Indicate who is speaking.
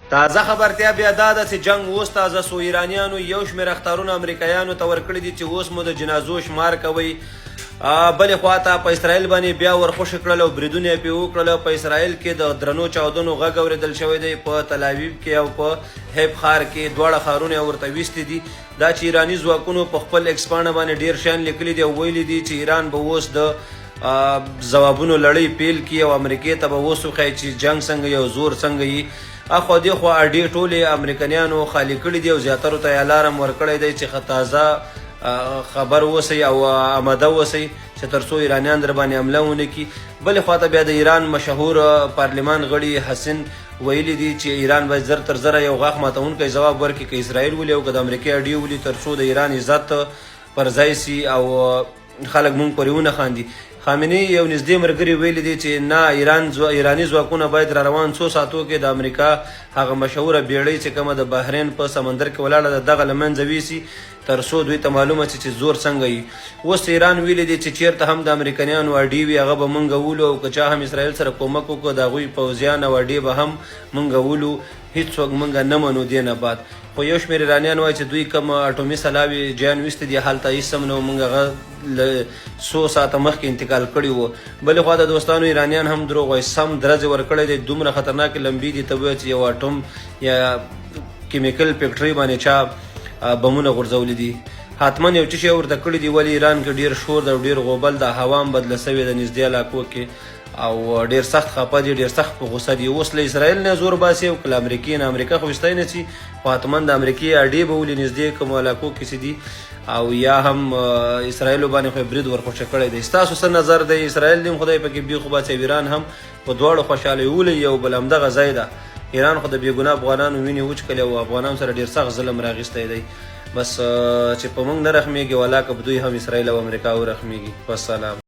Speaker 1: تازه خبرتیا بیا دا ده چې جنگ اوس تازه سو. ایرانیانو یو شمېر اختارونه امریکایانو ته ورکړي دي چې اوس مو د جنازو شمار کوئ. بلې خواته په اسرائیل باندې بیا ورخوشې کړل او بریدونه یې پرې وکړل. په اسرائیل کې د درنو چاودنو غږ اورېدل شوی دی. په تل‌اویو کې او په هیب ښار کې دواړه ښارونه یې ورته ویستي دي. دا چې ایراني ځواکونو په خپل ایکس پاڼه باندې ډېر شیان لیکلي دي او ویلي دي چې ایران به اوس د ځوابونو لړۍ پیل کړي او امریکې ته به اوس وښایي چې جنګ څنګه یو زور څنګه وي. اخوا دېخوا اډې ټولې امریکنیانو خالي کړي دي او زیاترو ته یې الارم ورکړی دی چې تازه خبر اوسئ او آماده اوسئ چې تر څو ایرانیان در باندې حمله ونه کړي. بلې خواته بیا د ایران مشهور پارلمان غړي حسن ویلي دي چې ایران باید زر تر زره یو غاښ ماتونکی ځواب ورکړي که اسرائیل ولي او که د امریکې اډې ولي تر څو د ایران عزت پر ځای سي او خلک مونږ پرې ونه خاندي. خامنه‌ای یو نږدې ملګري ویلي دي چې نه ایراني ځواکونه باید را روان څو ساعتو کې د امریکا هغه مشهوره بیړۍ چې کومه د بحرین په سمندر کې ولاړه ده دغه له منځه ویسي تر څو دوی ته معلومه شي چې زور څنګه وي. اوس ایران ویلي دي چې چیرته هم د امریکنیانو اډې وي هغه به موږ ولو او که چا هم اسرائیل سره کومک وکړو د هغوی پوځیان او اډې به هم موږ ولو. هیڅوک موږ نه منو دې نه بعد. خو یو شمېر ایرانیان وایي چې دوی کوم اټومي سلاوي جیان ویستې دي هلته هېڅ هم نه و موږ هغه له څو ساعته مخکې انتقال کړي وو. بلې خوا د دوستانو ایرانیان هم دروغ وایي سم درزې ورکړی دی. دومره خطرناکې لمبې دي ته ووایه چې یو اټوم یا کیمیکل فیکټرۍ باندې چا بمونه غورځولي دي. حتما یو څه شی ورته کړي دي. ولې ایران کې ډېر شور ده او ډېر غوبل ده. هوا هم بدله سوې ده نږدې علاقو کې او ډېر سخت خفه دي ډېر سخت په غوسه دي. اوس له اسرائیل نه زور باسي او که له امریکې نه. امریکا خو ویستی نه سي خو حتما د امریکې اډې به ولي نږدې کومو علاقو کې دي او یا هم اسرائیلو باندې خو برید ورخوشې کړی دی. ستاسو څه نظر دی؟ اسرائیل دې خدای پکې بیخو باسي او ایران هم په دواړو خوشحالۍ ولي یو بل همدغه ځای ده. ایران خو د بېګناه افغانانو وینې وچکلې او افغانانو سره ډېر سخت ظلم راغیستی دی. بس چې په موږ نه رحمېږي ولا که په دوی هم اسرائیل او امریکا ورحمېږي. والسلام.